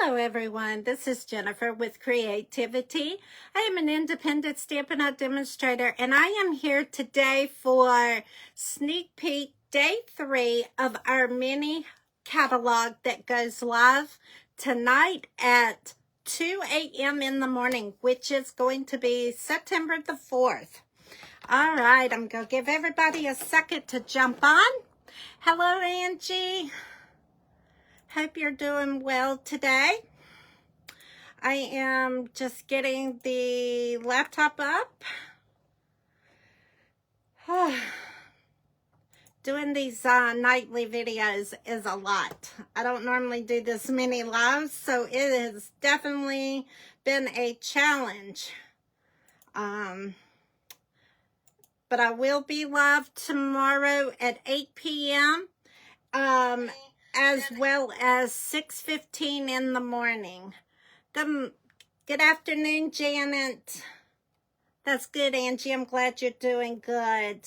Hello everyone, this is Jennifer with Creativity. I am an independent Stampin' Up! Demonstrator and I am here today for sneak peek day 3 of our mini catalog that goes live tonight at 2 a.m. in the morning, which is going to be September the 4th. All right, I'm going to give everybody a second to jump on. Hello, Angie. Hope you're doing well today. I am just getting the laptop up. Doing these nightly videos is a lot. I don't normally do this many lives, so it has definitely been a challenge. But I will be live tomorrow at 8 p.m. As well as 6:15 in the morning. Good afternoon, Janet. That's good, Angie. I'm glad you're doing good.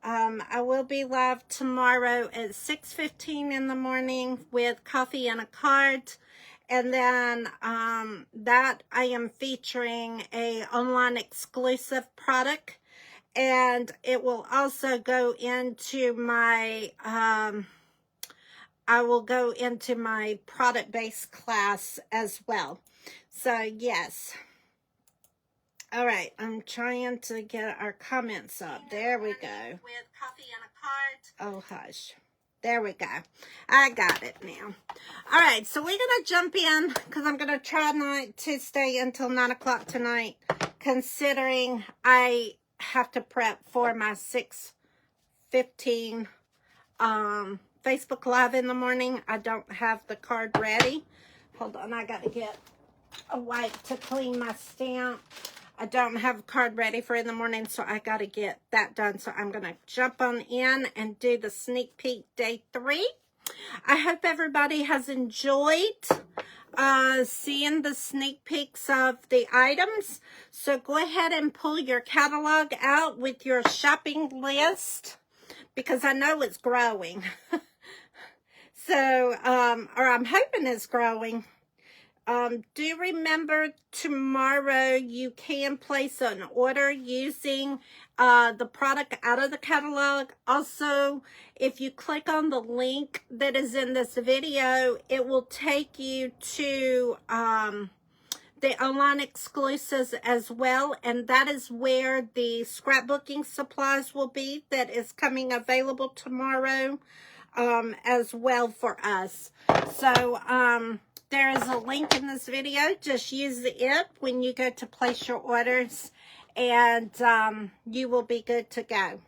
I will be live tomorrow at 6:15 in the morning with coffee and a card. And then that I am featuring a online exclusive product. And it will also go into my I will go into my product-based class as well. So, yes. All right, I'm trying to get our comments up. There we go. With coffee and a card. Oh, hush. There we go. I got it now. All right, so we're going to jump in because I'm going to try not to stay until 9 o'clock tonight, considering I have to prep for my 6:15 Facebook Live in the morning. I don't have the card ready. Hold on, I got to get a wipe to clean my stamp. I don't have a card ready for in the morning, so I got to get that done. So I'm going to jump on in and do the sneak peek day 3. I hope everybody has enjoyed seeing the sneak peeks of the items. So go ahead and pull your catalog out with your shopping list, because I know it's growing. So, or I'm hoping it's growing. Do remember tomorrow you can place an order using the product out of the catalog. Also, if you click on the link that is in this video, it will take you to the online exclusives as well, and that is where the scrapbooking supplies will be that is coming available tomorrow as well for us. So there is a link in this video. Just use it when you go to place your orders, and you will be good to go.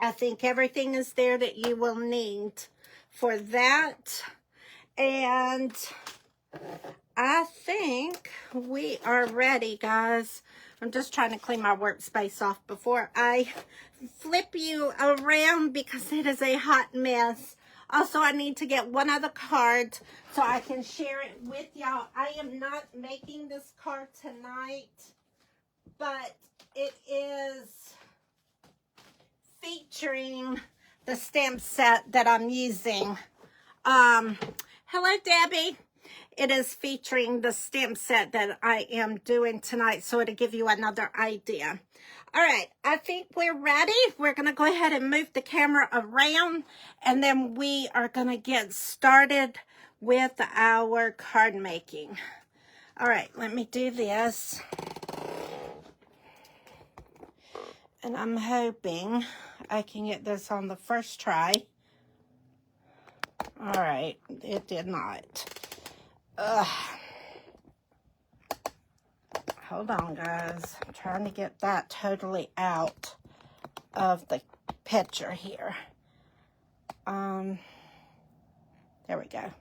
I think everything is there that you will need for that, and I think we are ready, guys. I'm just trying to clean my workspace off before I flip you around because it is a hot mess. Also, I need to get one other card so I can share it with y'all. I am not making this card tonight, but it is featuring the stamp set that I'm using. Hello, Debbie. It is featuring the stamp set that I am doing tonight, so it'll give you another idea. All right, I think we're ready. We're going to go ahead and move the camera around, and then we are going to get started with our card making. All right, let me do this. And I'm hoping I can get this on the first try. All right, it did not. Hold on, guys. I'm trying to get that totally out of the picture here. There we go.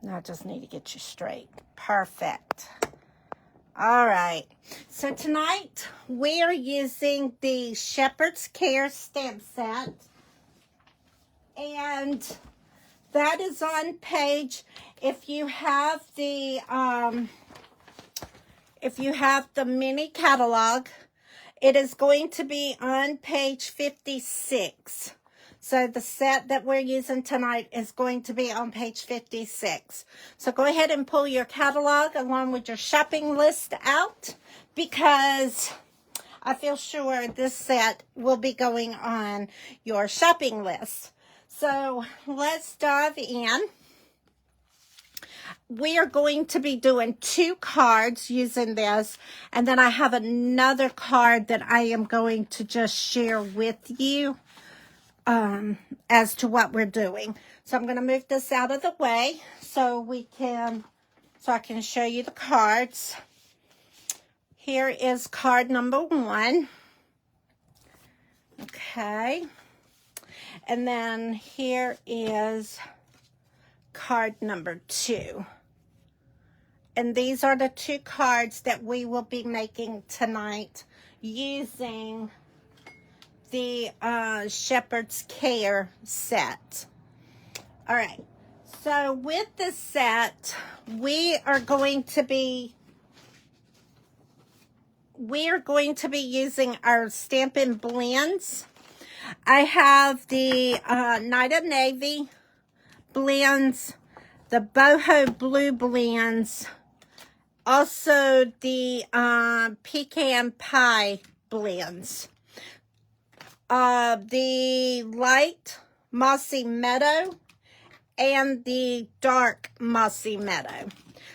Now I just need to get you straight. Perfect. All right. So tonight we are using the Shepherd's Care stamp set. And that is on page, if you have the mini catalog, it is going to be on page 56. So the set that we're using tonight is going to be on page 56. So go ahead and pull your catalog along with your shopping list out, because I feel sure this set will be going on your shopping list. So let's dive in. We are going to be doing 2 cards using this, and then I have another card that I am going to just share with you as to what we're doing. So I'm going to move this out of the way so I can show you the cards. Here is card number 1. Okay. And then here is card number 2. And these are the 2 cards that we will be making tonight using the Shepherd's Care set. All right. So with this set, we are going to be using our Stampin' blends. I have the Night of Navy blends, the Boho Blue blends, also the Pecan Pie blends, the Light Mossy Meadow, and the Dark Mossy Meadow.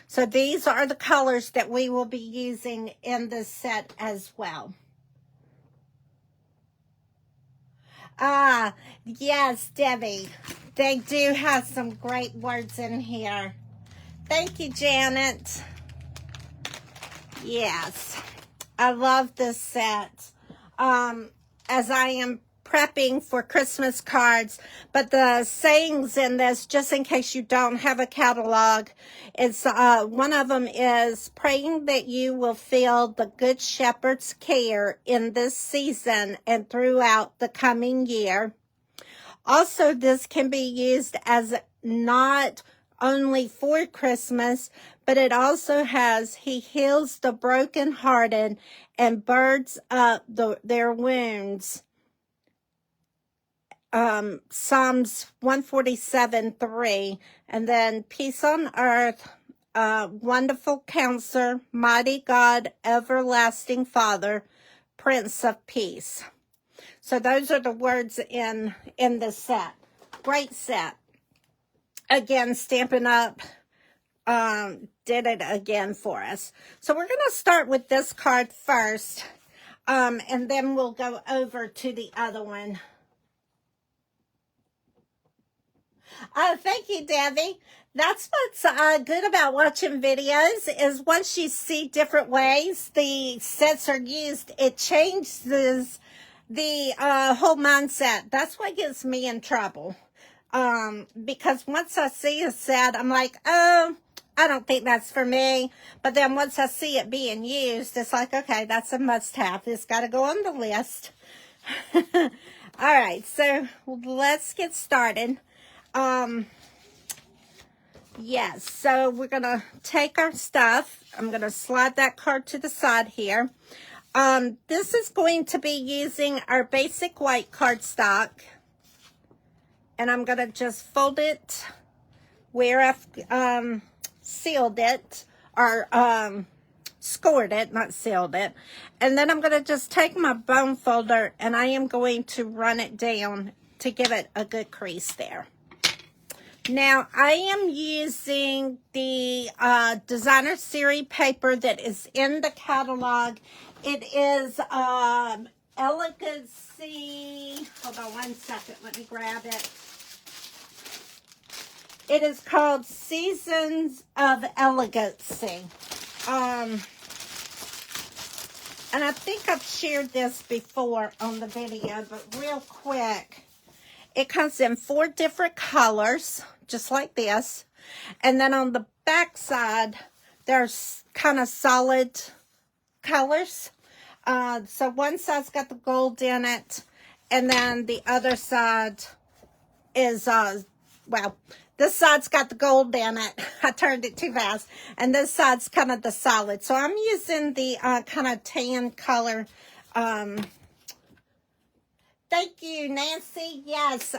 So these are the colors that we will be using in this set as well. Yes, Debbie. They do have some great words in here. Thank you, Janet. Yes, I love this set. As I am prepping for Christmas cards, but the sayings in this, just in case you don't have a catalog, it's one of them is praying that you will feel the Good Shepherd's care in this season and throughout the coming year. Also, this can be used as not only for Christmas, but it also has, He heals the brokenhearted and birds up their wounds. Psalms 147:3, and then peace on earth, wonderful counselor, mighty God, everlasting Father, Prince of Peace. So those are the words in the set. Great set. Again, Stampin' Up! Did it again for us. So we're going to start with this card first, and then we'll go over to the other one. Thank you, Debbie. That's what's good about watching videos, is once you see different ways the sets are used, it changes the whole mindset. That's what gets me in trouble. Because once I see a set, I'm like, oh, I don't think that's for me. But then once I see it being used, it's like, okay, that's a must-have. It's got to go on the list. All right, so let's get started. Yes, so we're going to take our stuff. I'm going to slide that card to the side here. This is going to be using our basic white cardstock. And I'm going to just fold it where I've sealed it, or scored it, not sealed it. And then I'm going to just take my bone folder and I am going to run it down to give it a good crease there. Now, I am using the Designer Series paper that is in the catalog. It is Elegancy. Hold on one second. Let me grab it. It is called Seasons of Elegancy. And I think I've shared this before on the video, but real quick. It comes in 4 different colors, just like this. And then on the back side, there's kind of solid colors. So one side's got the gold in it, and then the other side is, well, this side's got the gold in it. I turned it too fast. And this side's kind of the solid. So I'm using the kind of tan color Thank you, Nancy. Yes.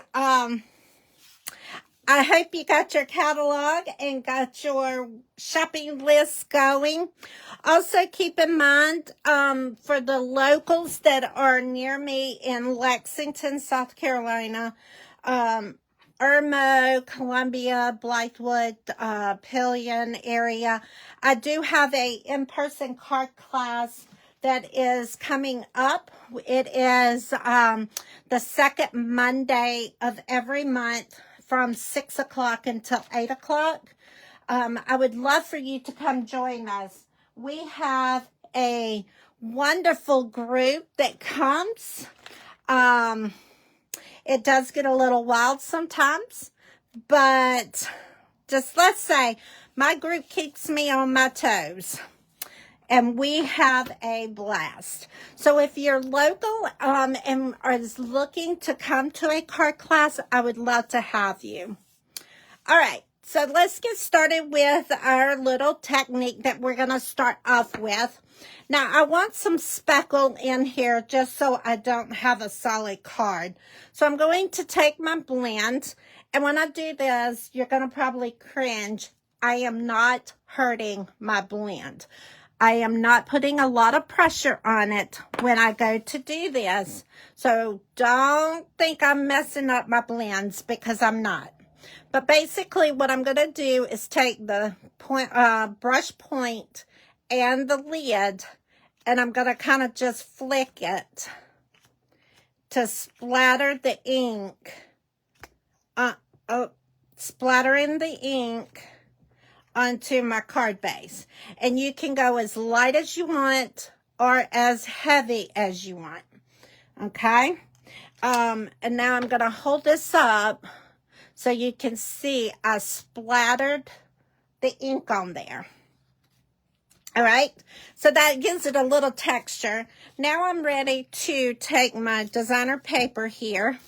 I hope you got your catalog and got your shopping list going. Also, keep in mind, for the locals that are near me in Lexington, South Carolina, Irmo, Columbia, Blythewood, Pillion area, I do have a in-person card class that is coming up. It is the second Monday of every month from 6 o'clock until 8 o'clock. I would love for you to come join us. We have a wonderful group that comes. It does get a little wild sometimes, but just let's say my group keeps me on my toes. And we have a blast. So if you're local and is looking to come to a card class, I would love to have you. All right, so let's get started with our little technique that we're going to start off with. Now, I want some speckle in here just so I don't have a solid card. So I'm going to take my blend, and when I do this, you're going to probably cringe. I am not hurting my blend. I am not putting a lot of pressure on it when I go to do this. So don't think I'm messing up my blends, because I'm not. But basically what I'm going to do is take the brush point and the lid, and I'm going to kind of just flick it to splatter the ink. Splattering the ink onto my card base. And you can go as light as you want or as heavy as you want. Okay? And now I'm going to hold this up so you can see I splattered the ink on there. All right? So that gives it a little texture. Now I'm ready to take my designer paper here,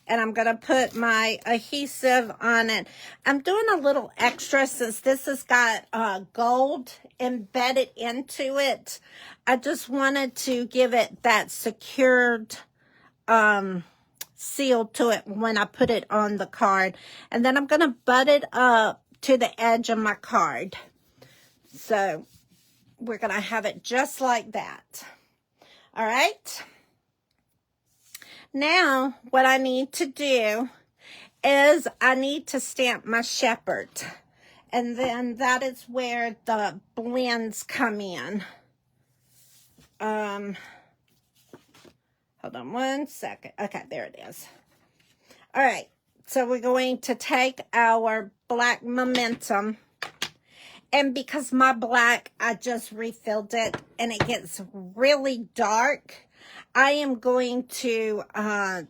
and I'm going to put my adhesive on it. I'm doing a little extra since this has got gold embedded into it. I just wanted to give it that secured seal to it when I put it on the card. And then I'm going to butt it up to the edge of my card. So we're going to have it just like that. All right. Now, what I need to do is I need to stamp my shepherd. And then that is where the blends come in. Hold on one second. Okay, there it is. All right, so we're going to take our black momentum. And because my black, I just refilled it and it gets really dark, I am going to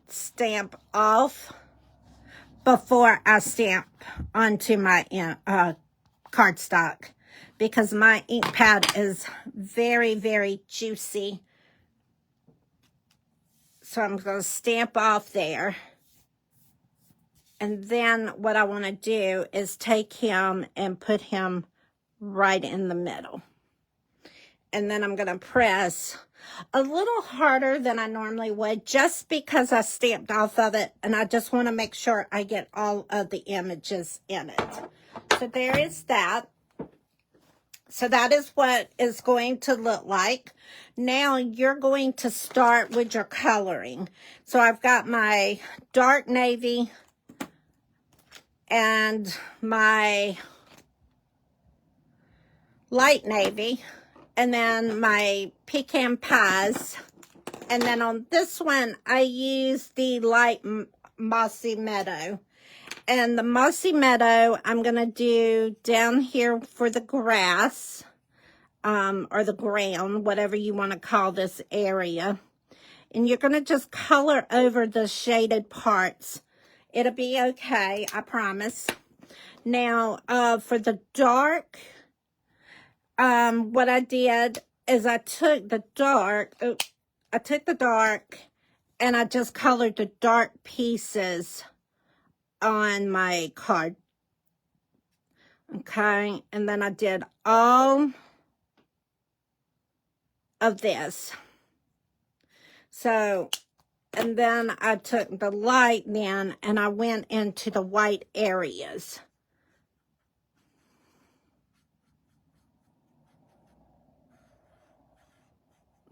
stamp off before I stamp onto my cardstock, because my ink pad is very, very juicy. So I'm going to stamp off there. And then what I want to do is take him and put him right in the middle. And then I'm going to press a little harder than I normally would, just because I stamped off of it, and I just want to make sure I get all of the images in it. So there is that. So that is what it's going to look like. Now you're going to start with your coloring. So I've got my dark navy and my light navy, and then my pecan pies. And then on this one, I use the light mossy meadow. And the mossy meadow, I'm going to do down here for the grass, or the ground, whatever you want to call this area. And you're going to just color over the shaded parts. It'll be okay, I promise. Now, for the dark, what I did is I took the dark, and I just colored the dark pieces on my card. Okay, and then I did all of this. So And then I took the light then and I went into the white areas.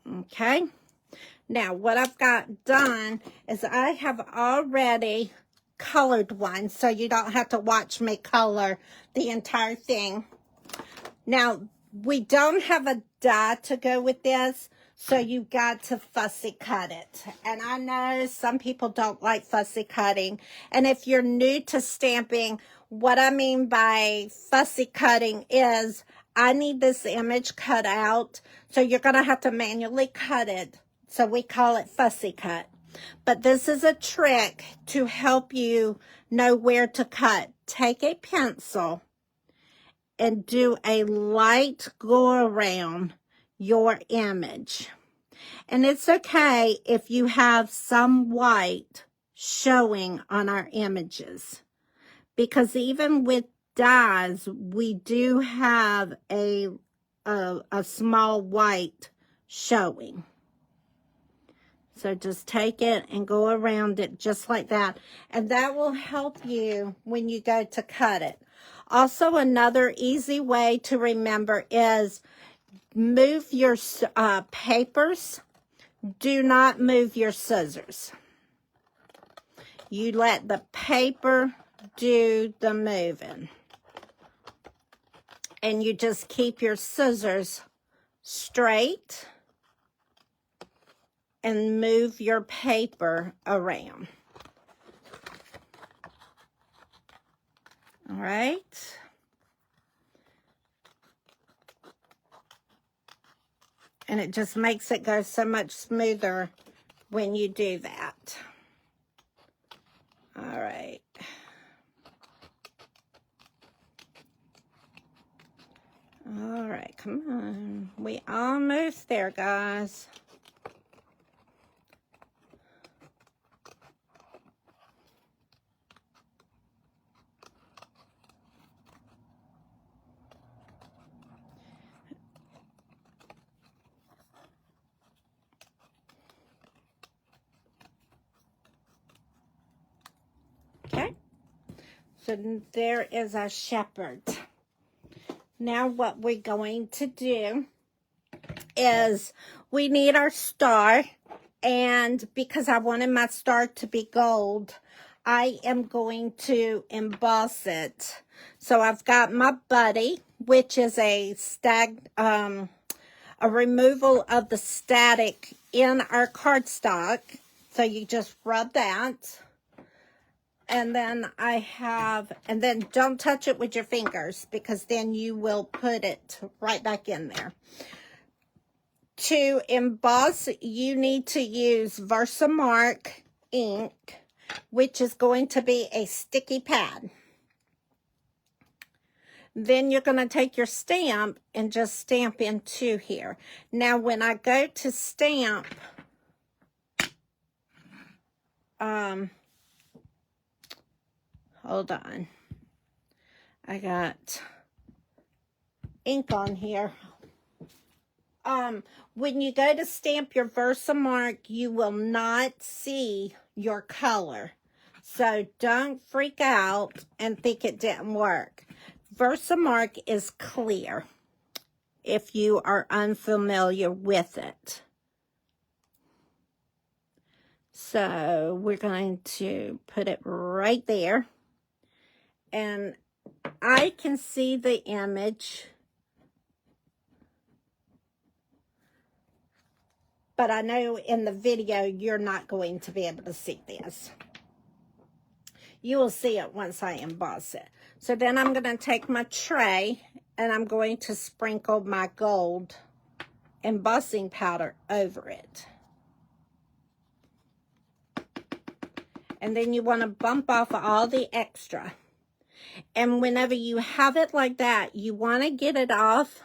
Okay. Now, what I've got done is I have already colored one, so you don't have to watch me color the entire thing. Now, we don't have a die to go with this, so you've got to fussy cut it. And I know some people don't like fussy cutting. And if you're new to stamping, what I mean by fussy cutting is I need this image cut out, so you're going to have to manually cut it. So we call it fussy cut. But this is a trick to help you know where to cut. Take a pencil and do a light go around your image. And it's okay if you have some white showing on our images, because even with dies, we do have a small white showing. So just take it and go around it just like that. And that will help you when you go to cut it. Also, another easy way to remember is move your papers. Do not move your scissors. You let the paper do the moving. And you just keep your scissors straight and move your paper around. All right. And it just makes it go so much smoother when you do that. All right. All right, come on. We almost there, guys. Okay. So there is our shepherd. Now what we're going to do is we need our star, and because I wanted my star to be gold, I am going to emboss it. So I've got my buddy, which is a removal of the static in our cardstock. So you just rub that. And then I have, and then don't touch it with your fingers, because then you will put it right back in there. To emboss, you need to use Versamark ink, which is going to be a sticky pad. Then you're going to take your stamp and just stamp into here. Now, when I go to stamp, hold on. I got ink on here. When you go to stamp your Versamark, you will not see your color. So don't freak out and think it didn't work. Versamark is clear if you are unfamiliar with it. So we're going to put it right there. And I can see the image, but I know in the video you're not going to be able to see this. You will see it once I emboss it. So then I'm going to take my tray and I'm going to sprinkle my gold embossing powder over it. And then you want to bump off all the extra. And whenever you have it like that, you want to get it off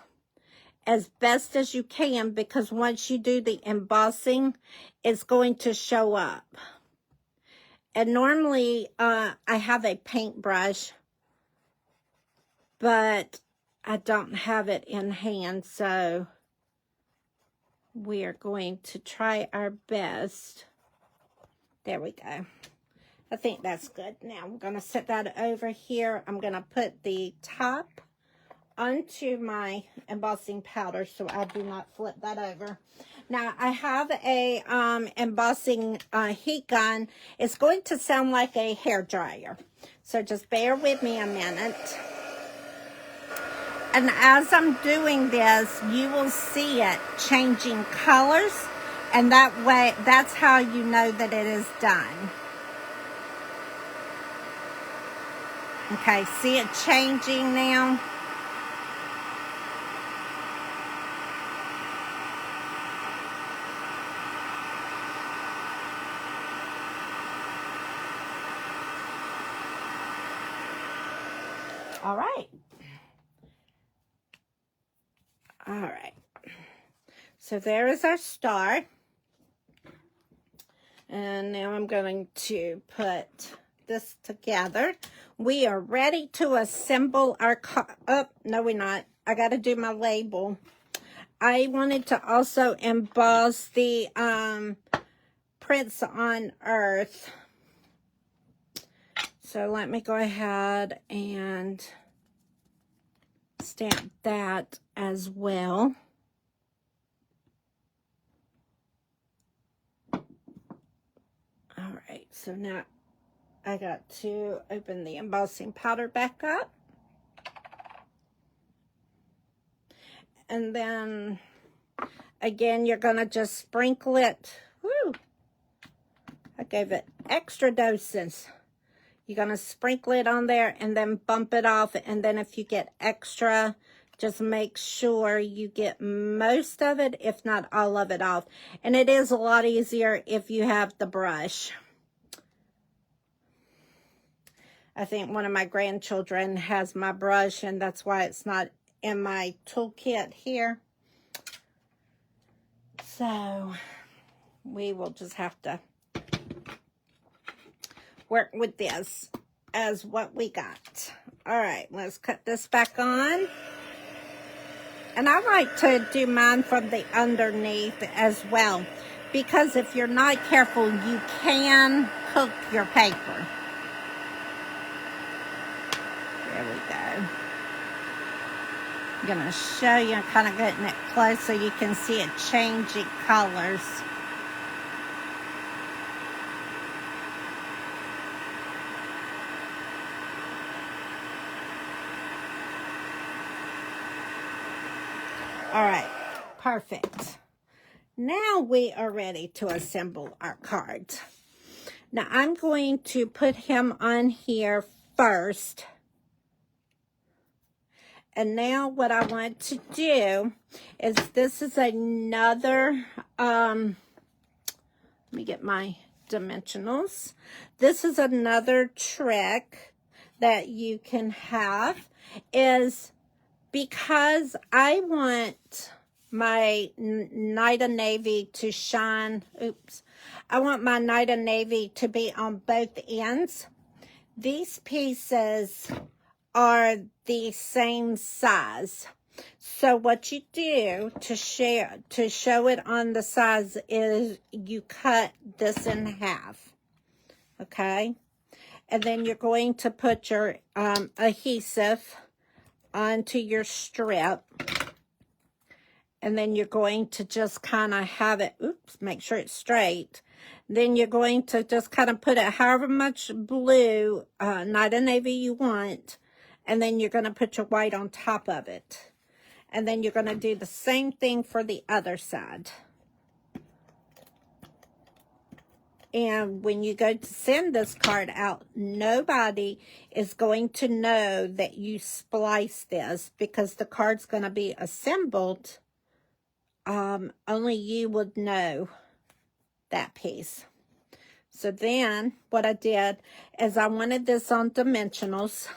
as best as you can, because once you do the embossing, it's going to show up. And normally I have a paintbrush, but I don't have it in hand, so we are going to try our best There we go. I think that's good. Now I'm going to set that over here. I'm going to put the top onto my embossing powder so I do not flip that over. Now I have a embossing heat gun. It's going to sound like a hair dryer, so just bear with me a minute. And as I'm doing this, you will see it changing colors, and that way, that's how you know that it is done. Okay, see it changing now? All right. All right. So there is our star. And now I'm going to put this together. We are ready to assemble our card. Oh, no, we're not. I got to do my label. I wanted to also emboss the Prince on Earth. So let me go ahead and stamp that as well. All right, so now I got to open the embossing powder back up. And then, again, you're going to just sprinkle it. Woo! I gave it extra doses. You're going to sprinkle it on there and then bump it off. And then if you get extra, just make sure you get most of it, if not all of it off. And it is a lot easier if you have the brush. I think one of my grandchildren has my brush, and that's why it's not in my toolkit here. So we will just have to work with this as what we got. All right, let's cut this back on. And I like to do mine from the underneath as well, because if you're not careful, you can cook your paper. There we go. I'm going to show you, kind of getting it close so you can see it changing colors. All right, perfect. Now we are ready to assemble our cards. Now I'm going to put him on here first. And now what I want to do is, this is another, let me get my dimensionals. This is another trick that you can have, is because I want my Night of Navy to shine, I want my Night of Navy to be on both ends. These pieces are the same size. So what you do to show it on the size is you cut this in half. Okay? And then you're going to put your adhesive onto your strip, and then you're going to just kind of have it, make sure it's straight. Then you're going to just kind of put it however much blue, Night of Navy you want, and then you're going to put your white on top of it. And then you're going to do the same thing for the other side. And when you go to send this card out, nobody is going to know that you spliced this, because the card's going to be assembled. Only you would know that piece. So then what I did is I wanted this on dimensionals,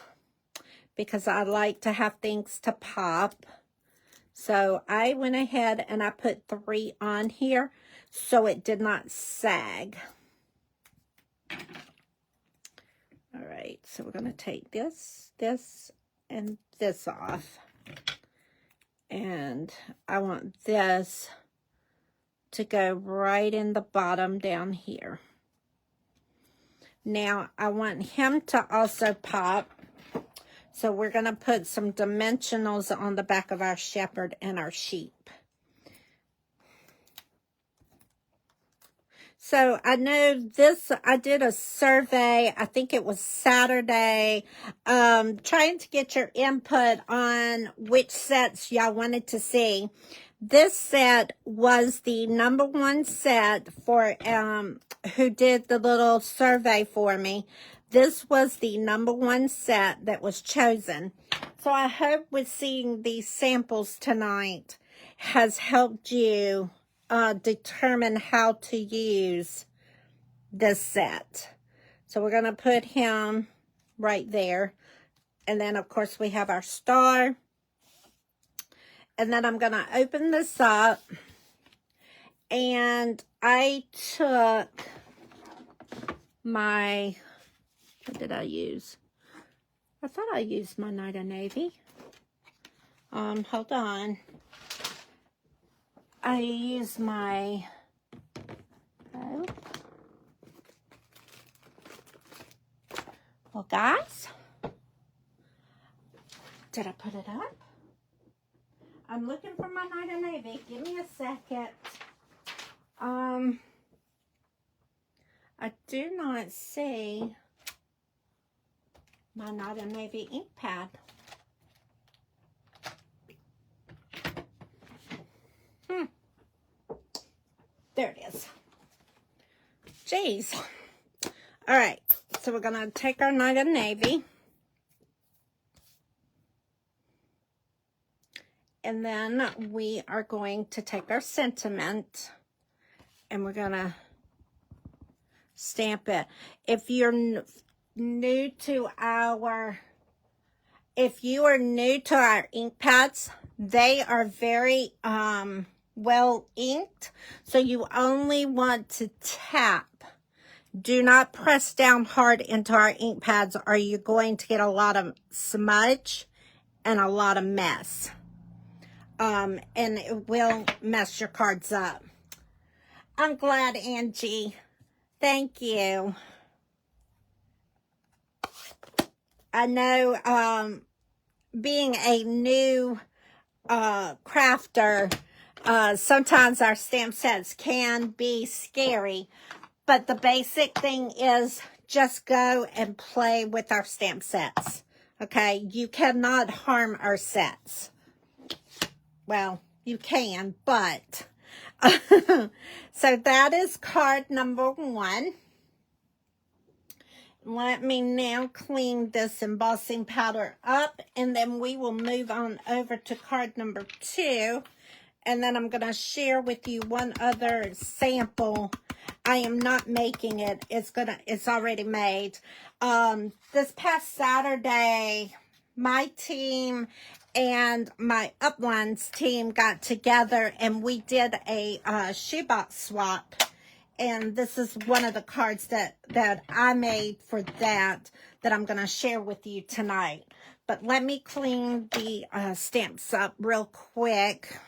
because I like to have things to pop. So I went ahead and I put 3 on here so it did not sag. All right, so we're going to take this, and this off. And I want this to go right in the bottom down here. Now, I want him to also pop. So we're going to put some dimensionals on the back of our shepherd and our sheep. So I know this, I did a survey, I think it was Saturday, trying to get your input on which sets y'all wanted to see. This set was the #1 set for, who did the little survey for me. This was the #1 set that was chosen. So I hope with seeing these samples tonight has helped you determine how to use this set. So we're going to put him right there. And then, of course, we have our star. And then I'm going to open this up. And I took my, what did I use? I thought I used my Night of Navy. Hold on. I use my, well, guys, did I put it up? I'm looking for my Night of Navy. Give me a second. I do not see my Night of Navy ink pad. There it is. Jeez. All right. So we're going to take our Night of Navy. And then we are going to take our sentiment. And we're going to stamp it. If you're new to our... If you are new to our ink pads, they are very... well inked, so you only want to tap. Do not press down hard into our ink pads or you're going to get a lot of smudge and a lot of mess. And it will mess your cards up. I'm glad, Angie. Thank you. I know being a new crafter, sometimes our stamp sets can be scary, but the basic thing is just go and play with our stamp sets. Okay, you cannot harm our sets. Well, you can, but so that is card #1. Let me now clean this embossing powder up, and then we will move on over to card #2. And then I'm going to share with you one other sample. I am not making it. It's already made. This past Saturday, my team and my Uplines team got together and we did a shoebox swap. And this is one of the cards that I made for that I'm going to share with you tonight. But let me clean the stamps up real quick.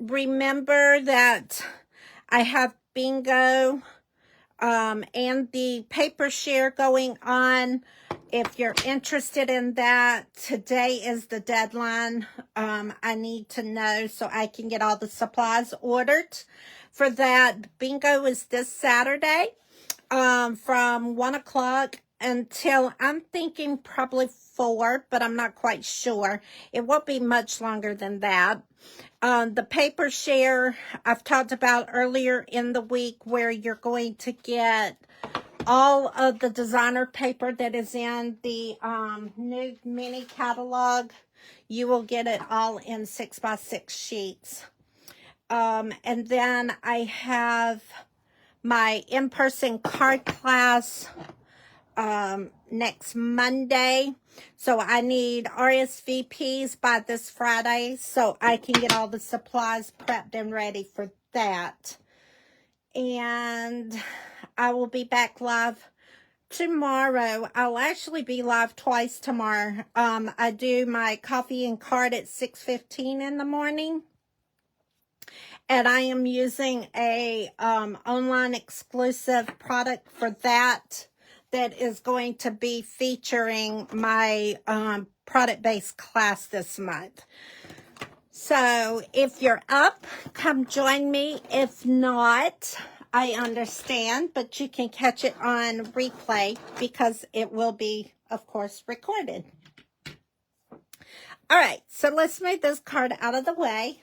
Remember that I have bingo and the paper share going on. If you're interested in that, today is the deadline. I need to know so I can get all the supplies ordered for that. Bingo is this Saturday from 1 o'clock until, I'm thinking probably 4, but I'm not quite sure. It won't be much longer than that. The paper share I've talked about earlier in the week, where you're going to get all of the designer paper that is in the new mini catalog. You will get it all in 6x6 sheets. And then I have my in-person card class next Monday. So I need RSVPs by this Friday so I can get all the supplies prepped and ready for that. And I will be back live tomorrow. I'll actually be live twice tomorrow. I do my coffee and card at 6:15 in the morning. And I am using a online exclusive product for that is going to be featuring my product-based class this month. So if you're up, come join me. If not, I understand, but you can catch it on replay because it will be, of course, recorded. All right, so let's move this card out of the way.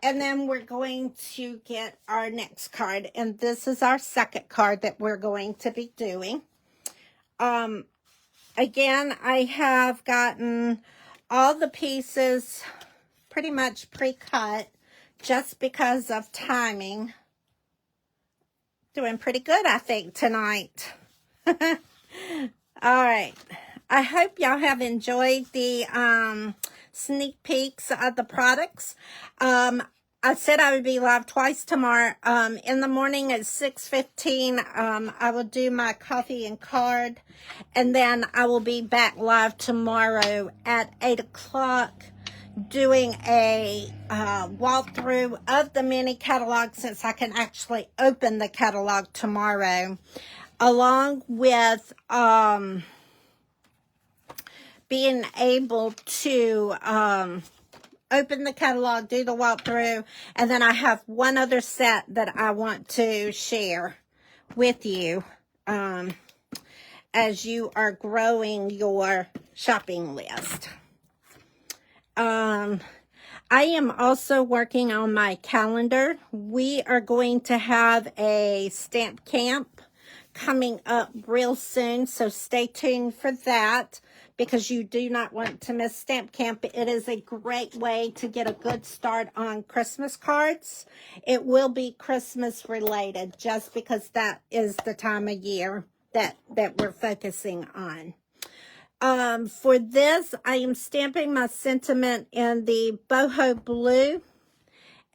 And then we're going to get our next card. And this is our second card that we're going to be doing. Again, I have gotten all the pieces pretty much pre-cut just because of timing. Doing pretty good, I think, tonight. All right. I hope y'all have enjoyed the sneak peeks of the products. I said I would be live twice tomorrow. In the morning at 6:15, I will do my coffee and card. And then I will be back live tomorrow at 8 o'clock doing a walkthrough of the mini catalog, since I can actually open the catalog tomorrow, along with being able to open the catalog, do the walkthrough, and then I have one other set that I want to share with you as you are growing your shopping list. I am also working on my calendar. We are going to have a stamp camp coming up real soon, so stay tuned for that, because you do not want to miss Stamp Camp. It is a great way to get a good start on Christmas cards. It will be Christmas related, just because that is the time of year that we're focusing on. For this, I am stamping my sentiment in the boho blue.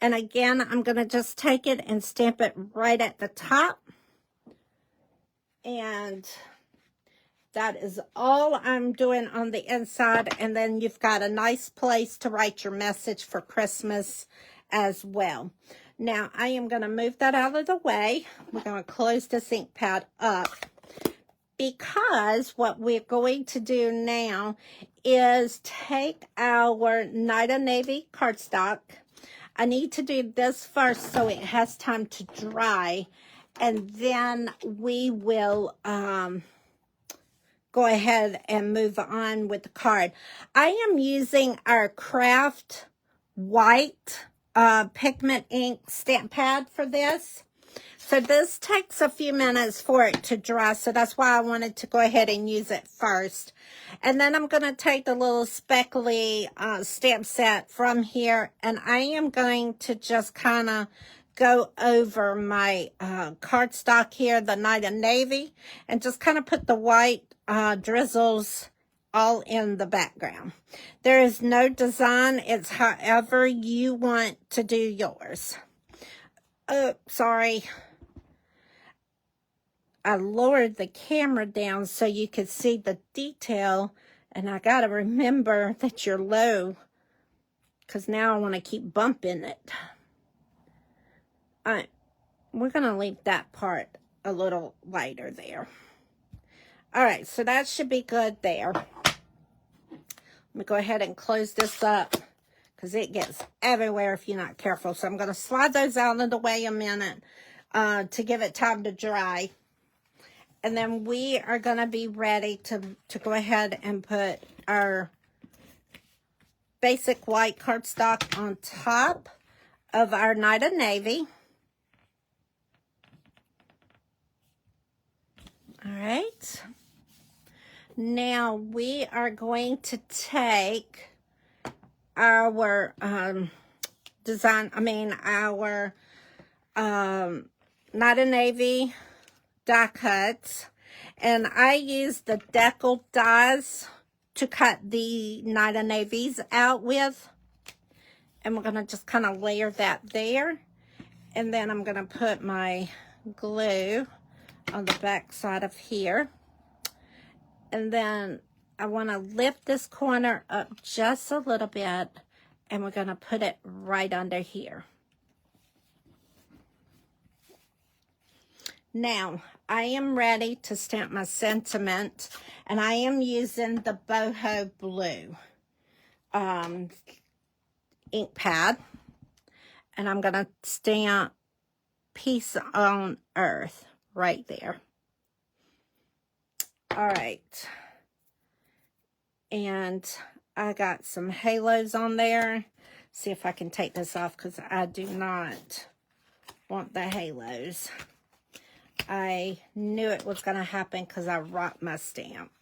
And again, I'm going to just take it and stamp it right at the top. And that is all I'm doing on the inside. And then you've got a nice place to write your message for Christmas as well. Now, I am going to move that out of the way. We're going to close this ink pad up, because what we're going to do now is take our Night of Navy cardstock. I need to do this first so it has time to dry. And then we will go ahead and move on with the card. I am using our Craft White pigment ink stamp pad for this. So this takes a few minutes for it to dry, so that's why I wanted to go ahead and use it first. And then I'm going to take the little speckly stamp set from here, and I am going to just kind of go over my cardstock here, the Night of Navy, and just kind of put the white drizzles all in the background. There is no design. It's however you want to do yours. Oh, sorry. I lowered the camera down so you could see the detail, and I got to remember that you're low, because now I want to keep bumping it. We're going to leave that part a little lighter there. All right, so that should be good there. Let me go ahead and close this up, because it gets everywhere if you're not careful. So I'm going to slide those out of the way a minute to give it time to dry. And then we are going to be ready to go ahead and put our basic white cardstock on top of our Night of Navy. All right. Now we are going to take our our Night of Navy die cuts, and I use the decal dies to cut the Night of Navies out with. And we're going to just kind of layer that there. And then I'm going to put my glue on the back side of here. And then I want to lift this corner up just a little bit, and we're going to put it right under here. Now, I am ready to stamp my sentiment, and I am using the Boho Blue ink pad, and I'm going to stamp Peace on Earth right there. All right. And I got some halos on there. See if I can take this off because I do not want the halos. I knew it was going to happen because I rocked my stamp.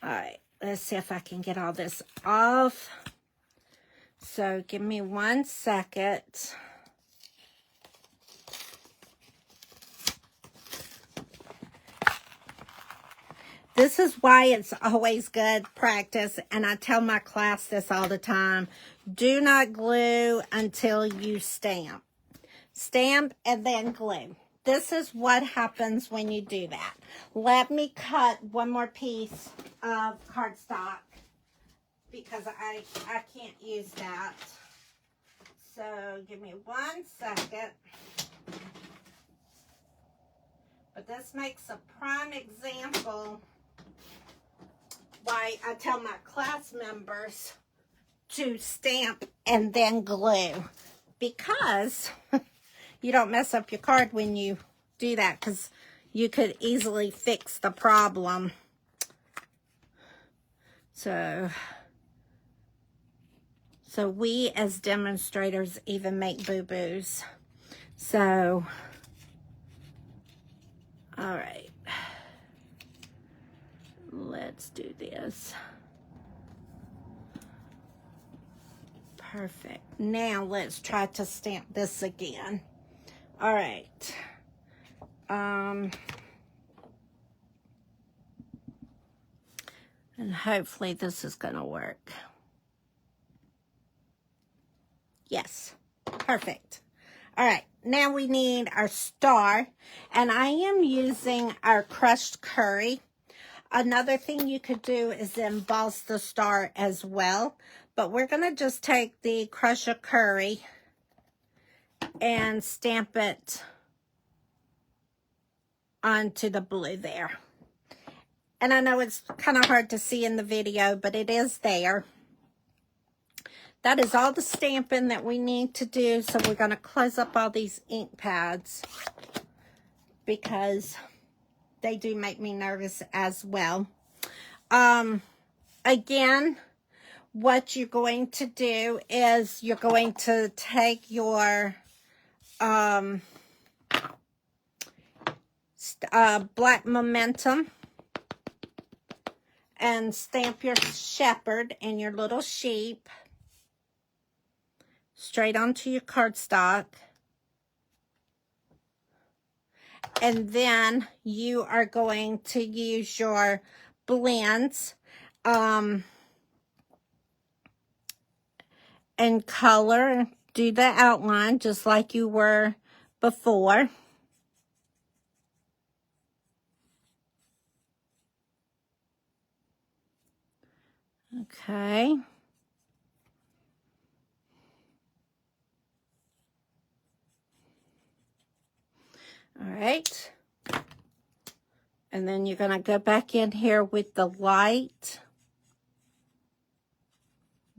All right, let's see if I can get all this off. So give me 1 second. This is why it's always good practice, and I tell my class this all the time. Do not glue until you stamp. Stamp and then glue. This is what happens when you do that. Let me cut one more piece of cardstock because I can't use that. So give me 1 second. But this makes a prime example why I tell my class members to stamp and then glue, because you don't mess up your card when you do that, because you could easily fix the problem. So we as demonstrators even make boo-boos. So, all right. Let's do this. Perfect. Now let's try to stamp this again. All right. And hopefully this is going to work. Yes. Perfect. All right. Now we need our star, and I am using our crushed curry. Another thing you could do is emboss the star as well, but we're going to just take the crushed curry and stamp it onto the blue there. And I know it's kind of hard to see in the video, but it is there. That is all the stamping that we need to do, so we're going to close up all these ink pads because they do make me nervous as well. Again, what you're going to do is you're going to take your black momentum and stamp your shepherd and your little sheep straight onto your cardstock. And then you are going to use your blends and color. Do the outline just like you were before. Okay. All right. And then you're going to go back in here with the light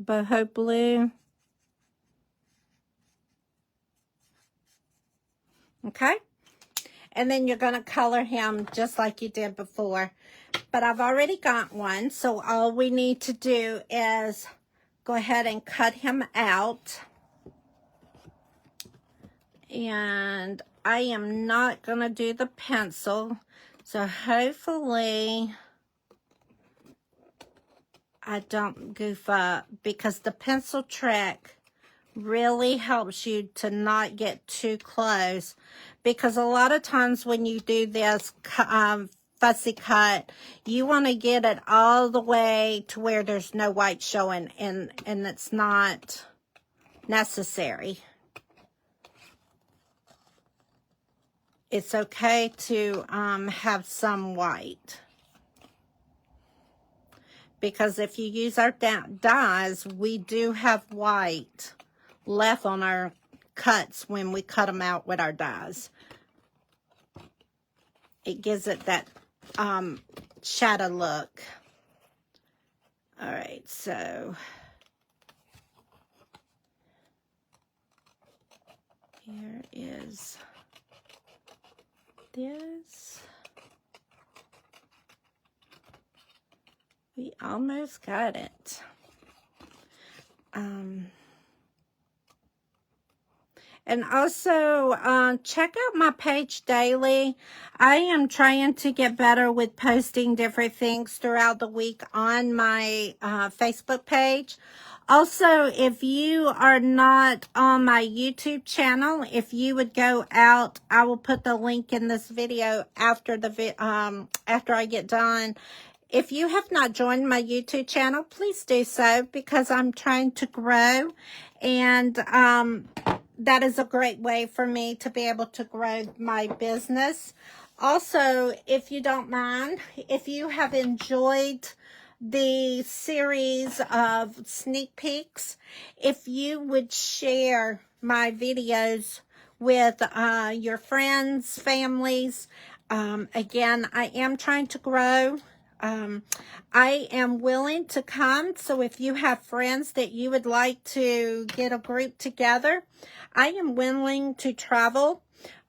boho blue. Okay. And then you're going to color him just like you did before. But I've already got one, so all we need to do is go ahead and cut him out. And I am not going to do the pencil, so hopefully I don't goof up, because the pencil trick really helps you to not get too close, because a lot of times when you do this fussy cut, you want to get it all the way to where there's no white showing, and it's not necessary. It's okay to have some white, because if you use our dies, we do have white left on our cuts when we cut them out with our dies. it gives it that shadow look. All right, so here is this. We almost got it. And also, check out my page daily. I am trying to get better with posting different things throughout the week on my Facebook page. Also, if you are not on my YouTube channel, if you would go out, I will put the link in this video after after I get done. If you have not joined my YouTube channel, please do so, because I'm trying to grow, and that is a great way for me to be able to grow my business. Also, if you don't mind, if you have enjoyed the series of sneak peeks, if you would share my videos with your friends, families. Again, I am trying to grow. I am willing to come, so if you have friends that you would like to get a group together, I am willing to travel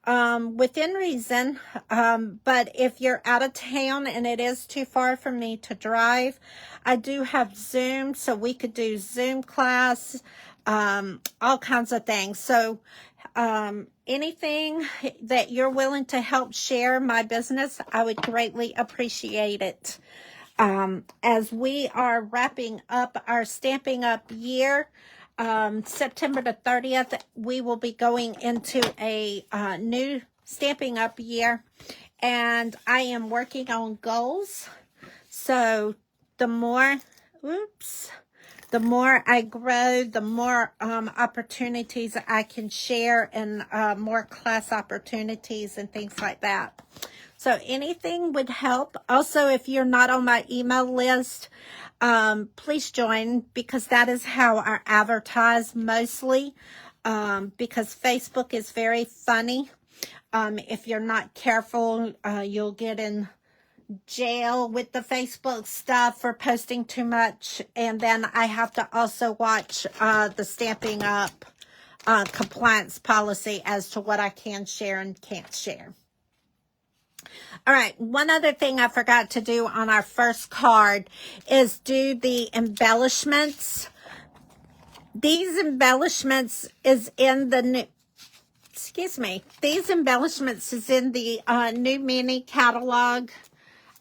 within reason, but if you're out of town and it is too far for me to drive, I do have Zoom, so we could do Zoom class, all kinds of things. So anything that you're willing to help share my business, I would greatly appreciate it. As we are wrapping up our Stampin' Up year, September the 30th, we will be going into a new Stampin' Up year, and I am working on goals. So the more I grow, the more opportunities I can share, and more class opportunities and things like that. So anything would help. Also, if you're not on my email list, please join, because that is how I advertise mostly, because Facebook is very funny. If you're not careful, you'll get in jail with the Facebook stuff for posting too much. And then I have to also watch the Stampin' Up compliance policy as to what I can share and can't share. All right, one other thing I forgot to do on our first card is do the embellishments. These embellishments is in the new, these embellishments is in the new mini catalog.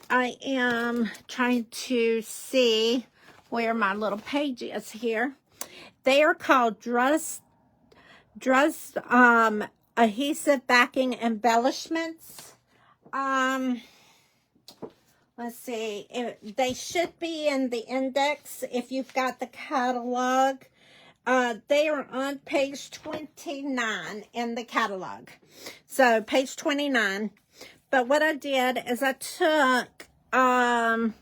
I am trying to see where my little page is here. They are called dress adhesive backing embellishments. Let's see, they should be in the index if you've got the catalog. They are on page 29 in the catalog. So page 29. But what I did is I took some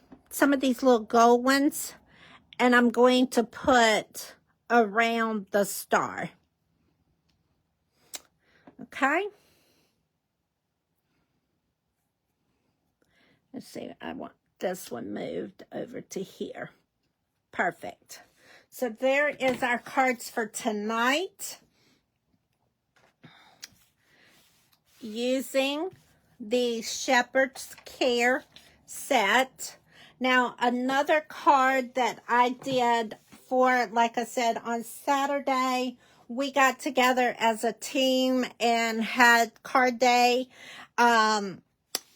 of these little gold ones, and I'm going to put around the star. Okay. Let's see, I want this one moved over to here. Perfect. So there is our cards for tonight. Using the Shepherd's Care set. Now, another card that I did for, like I said, on Saturday, we got together as a team and had card day.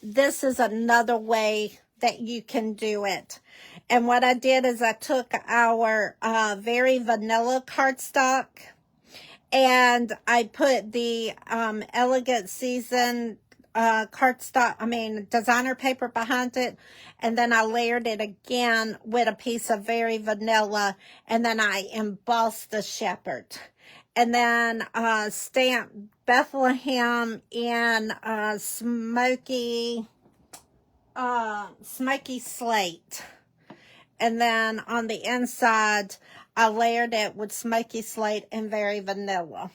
This is another way that you can do it. And what I did is I took our very vanilla cardstock, and I put the Elegant Season designer paper behind it, and then I layered it again with a piece of very vanilla, and then I embossed the shepherd. And then stamped Bethlehem in smoky slate. And then on the inside, I layered it with smoky slate and very vanilla.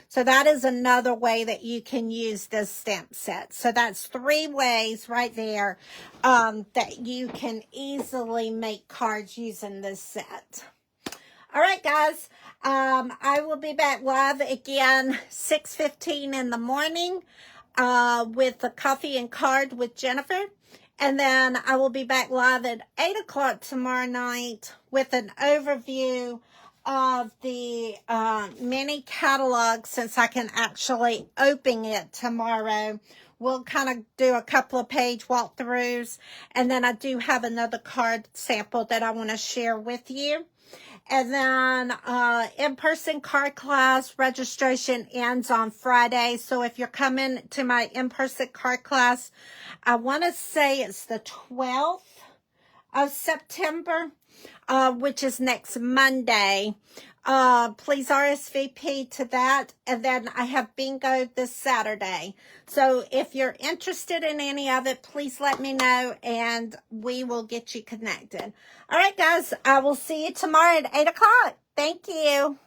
So that is another way that you can use this stamp set. So that's 3 ways right there that you can easily make cards using this set. All right, guys. I will be back live again 6:15 in the morning with the coffee and card with Jennifer. And then I will be back live at 8 o'clock tomorrow night with an overview of the mini catalog, since I can actually open it tomorrow. We'll kind of do a couple of page walkthroughs, and then I do have another card sample that I want to share with you. And then in-person card class registration ends on Friday. So if you're coming to my in-person card class, I want to say it's the 12th of September, which is next Monday. Please RSVP to that. And then I have bingo this Saturday. So if you're interested in any of it, please let me know and we will get you connected. All right, guys, I will see you tomorrow at 8 o'clock. Thank you.